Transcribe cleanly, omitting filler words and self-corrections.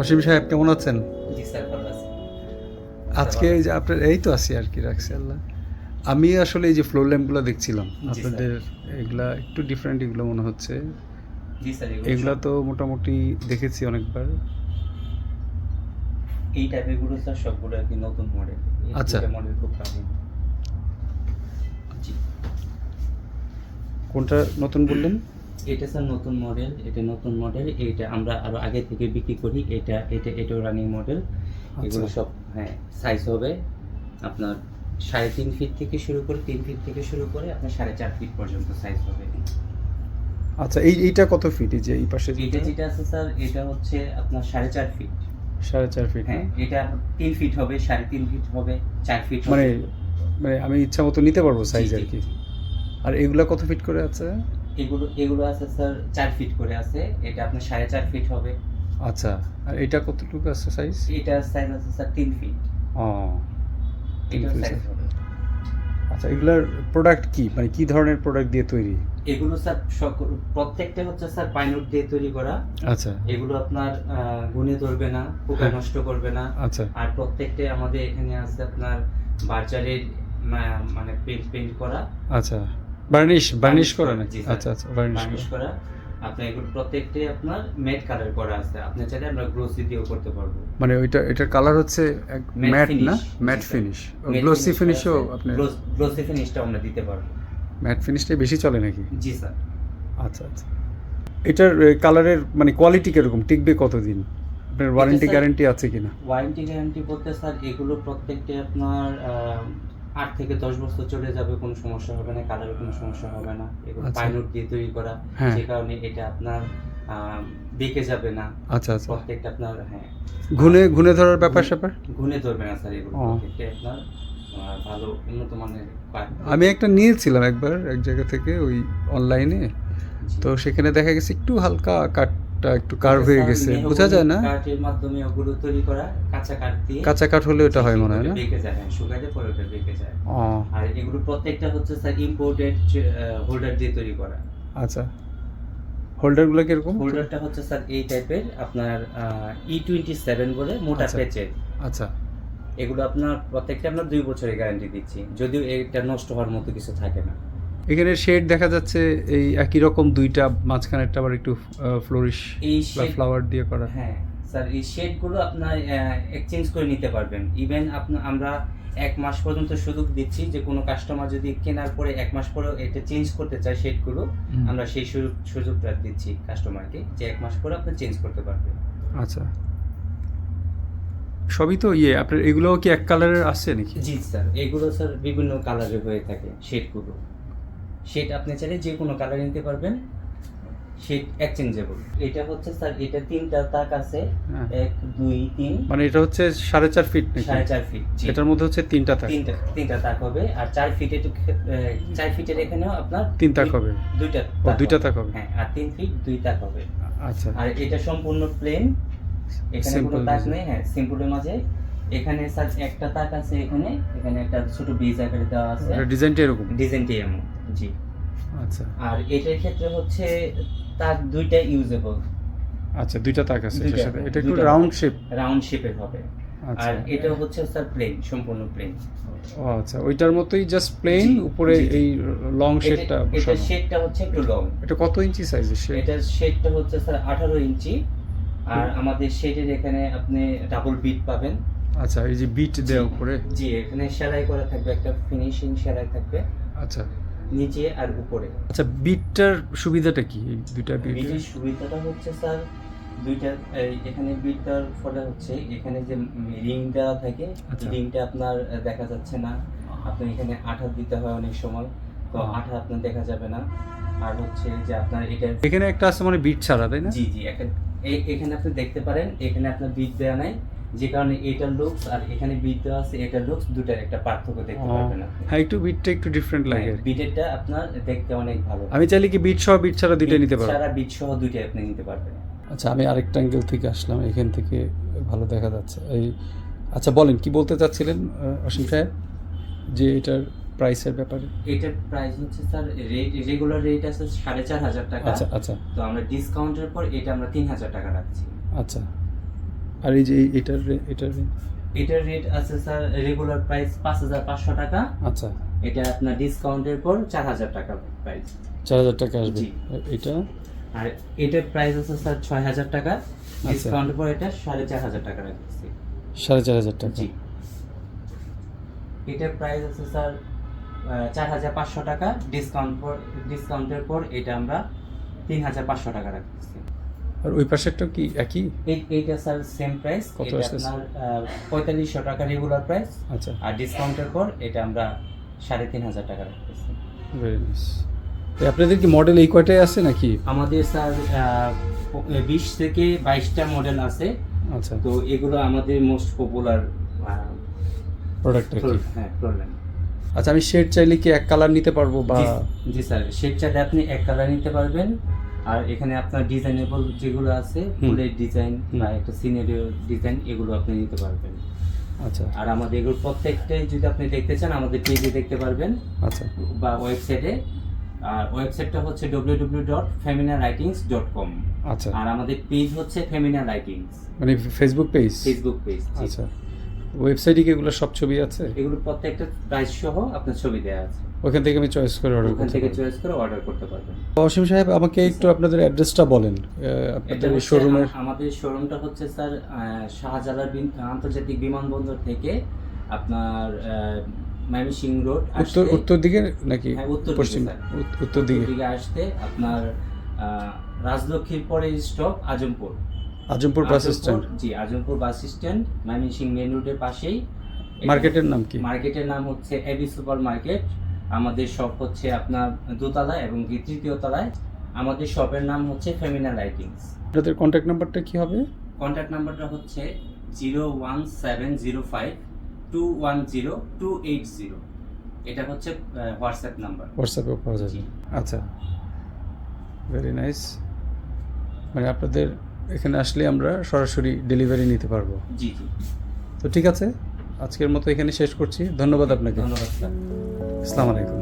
অসীম সাহেব কেমন আছেন? জি স্যার, ভালো আছি। আজকে এই যে আপনার এই তো আছি আর কি, রাখছি আল্লাহ। আমি আসলে এই যে ফ্লোর ল্যাম্পগুলো দেখছিলাম জি স্যার। আপনাদের, এগুলা একটু ডিফারেন্ট এগুলো মনে হচ্ছে। জি স্যার, এগুলো এগুলা সব তো মোটামুটি দেখেছি অনেকবার। এই টাইপের গুলো স্যার সবগুলো আর কি নতুন মডেল। এই আচ্ছা, দুইটা মডেল খুব প্রাচীন। জি, কোনটা নতুন বললেন? এটা স্যার নতুন মডেল, এটা নতুন মডেল। এইটা আমরা আরো আগে থেকে বিক্রি করি। এটাও রানিং মডেল। আচ্ছা এগুলো সব হ্যাঁ সাইজ হবে আপনার 3.5 ফিট থেকে শুরু করে 3 ফিট থেকে শুরু করে আপনার 4.5 ফিট পর্যন্ত সাইজ হবে। আচ্ছা, এইটা কত ফিট? এই যে এই পাশে এটা যেটা আছে স্যার, এটা হচ্ছে আপনার 4.5 ফিট। 4.5 ফিট না? হ্যাঁ, এটা 3 ফিট হবে, 3.5 ফিট হবে, 4 ফিট মানে হবে। মানে আমি ইচ্ছা মতো নিতে পারবো জি, সাইজ জি, আর কি। জি। আর এগুলা কত ফিট করে আছে? এগুলো আছে স্যার 4 ফিট করে আছে। এটা আপনার 4.5 ফিট হবে। আচ্ছা, আর এটা কতটুকু আছে সাইজ? এটার সাইজ আছে স্যার 3 ফিট। ও, 3 এটার ফিট। সাইজ হবে। আচ্ছা, এগুলার প্রোডাক্ট কি, মানে কি ধরনের প্রোডাক্ট দিয়ে তৈরি? এগুলো স্যার প্রত্যেকটা হচ্ছে স্যার পাইনউড দিয়ে তৈরি করা। আচ্ছা এগুলো আপনার গুণে ধরবে না, পোকা হ্যাঁ। নষ্ট করবে না। আচ্ছা আর প্রত্যেকটাই আমাদের এখানে আছে আপনার বার্জারের মানে পেইন্ট করা। আচ্ছা, বার্নিশ বার্নিশ করা জি নাকি? স্যার। আচ্ছা আচ্ছা, বার্নিশ বার্নিশ করা। করা। আপনার এগুলো প্রত্যেকটাই আপনার ম্যাট কালার করা আছে। আপনি চাইলে আমরা গ্লোসি দিয়েও করতে পারবো। মানে এটার কালার হচ্ছে ম্যাট না, ম্যাট জি sir. Finish. Matte glossy finish ফিনিশও করা আছে। আপনি? গ্লোসি ফিনিশটা আমরা দিতে পারবো। ম্যাট ফিনিশটাই বেশি চলে নাকি? জি স্যার। আচ্ছা আচ্ছা, এটার কালারের মানে কোয়ালিটি কিরকম, টিকবে কতদিন? আপনার ওয়ারেন্টি স্যার- গ্যারান্টি আছে কিনা? ওয়ারেন্টি গ্যারান্টি বলতে স্যার এগুলো প্রত্যেকটাই আপনার 8 থেকে 10 বছর চলে যাবে, কোনো সমস্যা হবে না, কালারের কোনো সমস্যা হবে না। এগুলো আচ্ছা। পাইনউড দিয়ে তৈরি করা, হ্যাঁ। যে কারণে এটা আপনার বেঁকে যাবে না। আচ্ছা আচ্ছা, প্রত্যেকটা আপনার হ্যাঁ ঘুনে ঘুনে ধরার ব্যাপার স্যাপার? ঘুনে ধরবে না স্যার। এগুলো ও। প্রত্যেকটাই আপনার ভালো উন্নত মানের কাঠ। আমি একটা নিয়েছিলাম একবার এক জায়গা থেকে, ওই অনলাইনে। তো সেখানে দেখা গেছে একটু হালকা কাঠটা একটু কার্ভ হয়ে গেছে, বোঝা যায় না। কাঠের মাধ্যমে ওগুলো তৈরি করা, কাঁচা কাঠ দিয়ে। কাঁচা কাঠ হলে ওটা হয় মনে হয় না? বেঁকে যায়, হ্যাঁ, শুকাইলে পরে ওটা বেঁকে যায়। ও আর এগুলো প্রত্যেকটা হচ্ছে স্যার ইম্পোর্টেড হোল্ডার দিয়ে তৈরি করা। আচ্ছা, হোল্ডারগুলো কিরকম? হোল্ডারটা হচ্ছে স্যার এই টাইপের আপনার E27 বলে, মোটা আচ্ছা। প্যাচের। আচ্ছা এগুলো আপনার প্রত্যেকটা আমরা 2 বছরের গ্যারান্টি দিচ্ছি, যদিও এটা নষ্ট হওয়ার মতো কিছু থাকে না। এখানে শেড দেখা যাচ্ছে এই একই রকম দুইটা, মাঝখানেরটা আবার একটু ফ্লোরিশ এই বা শেড ফ্লাওয়ার দিয়ে করা। হ্যাঁ স্যার, এই শেডগুলো আপনার এক্সচেঞ্জ করে নিতে পারবেন। ইভেন আমরা 1 মাস পর্যন্ত সুযোগ দিচ্ছি, যে কোনো কাস্টমার যদি কেনার পরে 1 মাস পরেও এটা চেঞ্জ করতে চায় শেডগুলো, আমরা সেই সুযোগটা দিচ্ছি কাস্টমারকে, যে 1 মাস পরে আপনি চেঞ্জ করতে পারবেন। আচ্ছা, সবই তো আপনার এগুলোও কি এক কালারের আসছে নাকি? জি স্যার, এগুলো স্যার বিভিন্ন কালারের হয়ে থাকে শেডগুলো। শেড আপনি চাইলে যে কোনো কালার নিতে পারবেন, শেড এক্সচেঞ্জেবল। এটা হচ্ছে স্যার, এটা 3টা তাক আছে। হ্যাঁ। 1 2 3। মানে এটা হচ্ছে 4.5 ফিট নাকি? 4.5 ফিট। জি। এটার মধ্যে হচ্ছে 3টা থাকে। তিনটা তাক হবে। আর 4 ফিটের 4 ফিটের এখানেও আপনার 3 তাক হবে। দুইটা ও, 2টা তাক হবে। হ্যাঁ, আর 3 ফিট 2 তাক হবে। আচ্ছা, আর এটা সম্পূর্ণ প্লেন, এখানে কোনো Simple তাক design। নেই। হ্যাঁ, সিম্পলের মাঝে এখানে স্যার একটা তাক আছে, এখানে একটা ছোট বেজ আকারে দেওয়া আছে। এটা ডিজাইনটা এরকম? ডিজাইনটি এমন। জি। আচ্ছা আর এটার ক্ষেত্রে হচ্ছে তাক দুইটা ইউজেবল। আচ্ছা, 2টা তাক আছে এটার সাথে। এটা একটু দুইটা রাউন্ড শেপ। রাউন্ড শেপের হবে। আচ্ছা। আর এটা হচ্ছে স্যার প্লেন, সম্পূর্ণ প্লেন। ও আচ্ছা, ওইটার মতোই জাস্ট প্লেন, জি, উপরে জি, জি। এই লং শেডটা এটা বসানো। শেডটা হচ্ছে একটু লং। এটা কত ইঞ্চি সাইজের শেড? এটার শেডটা হচ্ছে স্যার 18 ইঞ্চি। আর আমাদের শেডের এখানে আপনি ডাবল বিট পাবেন। আচ্ছা, এই যে বিট দেওয়া উপরে। জি, এখানে সেলাই করা থাকবে, একটা ফিনিশিং সেলাই থাকবে আচ্ছা নিচে আর উপরে। আচ্ছা, বিটটার সুবিধাটা কি, এই দুইটা বিটের? বিটের সুবিধাটা হচ্ছে স্যার দুইটা, এখানে বিট দেওয়ার ফলে হচ্ছে এখানে যে রিং দেওয়া থাকে, আচ্ছা। রিংটা আপনার দেখা যাচ্ছে না। আপনি এখানে আঠা দিতে হয় অনেক সময়, তো আঠা আপনার দেখা যাবে না। আর হচ্ছে যে আপনার এটা এখানে একটা আছে মানে বিট ছাড়া, তাই না? জি জি, এখানে আপনি দেখতে পারেন, এখানে আপনার বিট দেওয়া নাই, যে কারণে এটার লুকস আর এখানে বিট দেওয়া আছে এটার লুকস দুটার একটা পার্থক্য দেখতে পারবেন আপনি। হ্যাঁ, একটু বিটটা একটু ডিফারেন্ট লাগে আর কি। বিটেরটা আপনার দেখতে অনেক ভালো। আমি চাইলে কি বিট সহ বিট ছাড়া দুইটা নিতে পারবো? সারা বিট সহ দুইটাই আপনি নিতে পারবেন। আচ্ছা, আমি আরেকটা অ্যাঙ্গেল থেকে আসলাম, এখান থেকে ভালো দেখা যাচ্ছে এই। আচ্ছা বলেন, কি বলতে চাচ্ছিলেন অসীম সাহেব, যে এটার প্রাইসের ব্যাপারে? এটার প্রাইস হচ্ছে স্যার, রেগুলার রেট আছে 4,500 টাকা। আচ্ছা আচ্ছা তো আমরা ডিসকাউন্টের পর এটা আমরা 3,000 টাকা রাখছি। আচ্ছা, আর এই যে এটার এটার রেট আছে স্যার রেগুলার প্রাইস 5,500 টাকা। আচ্ছা, এটা আপনার ডিসকাউন্টের পর 4,000 টাকা প্রাইস। 4,000 টাকা আসবে। জি। এটা আর এটার প্রাইস আছে স্যার 6,000 টাকা, আচ্ছা। ডিসকাউন্টের পর এটা 4,500 টাকা রাখছি। 4,500 টাকা। জি। এটার প্রাইস আছে স্যার 4,500 টাকা, ডিসকাউন্টের পর এটা আমরা 3,500 টাকা রাখতেছি। আর ওই পাশেরটা কি একই? এইটা স্যার সেম প্রাইস। কত এটা আসতেছে? আপনার 4,500 টাকা রেগুলার প্রাইস, আচ্ছা, আর ডিসকাউন্টের পর এটা আমরা 3,500 টাকা রাখতেছি। Very nice. আপনাদের কি মডেল এই কয়টাই আছে নাকি? আমাদের স্যার 20 থেকে 22টা মডেল আছে। আচ্ছা, তো এগুলো আমাদের মোস্ট পপুলার প্রোডাক্ট আর কি। হ্যাঁ প্রবলেম। আচ্ছা, আমি শেড চাইলে কি এক কালার নিতে পারবো বা? জি স্যার, শেড চাইলে আপনি এক কালার নিতে পারবেন। আর এখানে আপনার ডিজাইনেবল যেগুলো আছে, ফুলের ডিজাইন বা একটা সিনারিও ডিজাইন, এগুলো আপনি নিতে পারবেন। আচ্ছা, আর আমাদের এগুলো প্রত্যেকটাই যদি আপনি দেখতে চান আমাদের পেজে দেখতে পারবেন আচ্ছা, বা ওয়েবসাইটে। আর ওয়েবসাইটটা হচ্ছে www.feminalalightings.com। আচ্ছা, আর আমাদের পেজ হচ্ছে ফেমিনা লাইটিংস, মানে ফেসবুক পেজ? Facebook page. আচ্ছা, ওয়েবসাইটে কি এগুলো সব ছবি আছে? এগুলো প্রত্যেকটা প্রাইস সহ আপনার ছবি দেওয়া আছে, ওখান থেকে আমি চয়েস করে অর্ডার ওখান করতে থেকে পারবো। চয়েস করে অর্ডার করতে পারবেন। অসীম সাহেব, আমাকে একটু আপনাদের অ্যাড্রেসটা বলেন, এটা আপনাদের হচ্ছে শোরুমের। আমাদের শোরুমটা হচ্ছে স্যার শাহজালাল আন্তর্জাতিক বিমানবন্দর থেকে আপনার ময়মনসিংহ রোড উত্তর দিকে নাকি হ্যাঁ, উত্তর দিকে পশ্চিম? স্যার। উত্তর দিকে। দিকে আসতে আপনার রাজলক্ষ্মীর পরে stop Azampur. Azampur bus stand. জি, Azampur bus stand, Mymensingh main রোডের পাশেই। মার্কেটের নাম কি? মার্কেটের নাম হচ্ছে এবি সুপার মার্কেট। আমাদের শপ হচ্ছে আপনার দোতলায় এবং তৃতীয় তলায়। আমাদের শপের নাম হচ্ছে ফেমিনা লাইটিংস। আপনাদের কন্ট্যাক্ট নাম্বারটা কি হবে? কন্ট্যাক্ট নাম্বারটা হচ্ছে 01705210280। এটা হচ্ছে হোয়াটসঅ্যাপ নাম্বার। হোয়াটসঅ্যাপে পাওয়া যাবে। জি। আচ্ছা, ভেরি নাইস। মানে আপনাদের এখানে আসলে আমরা সরাসরি ডেলিভারি নিতে পারবো। জি জি, তো ঠিক আছে, আজকের মতো এখানে শেষ করছি। ধন্যবাদ আপনাকে। ধন্যবাদ স্যার। আসসালামু আলাইকুম।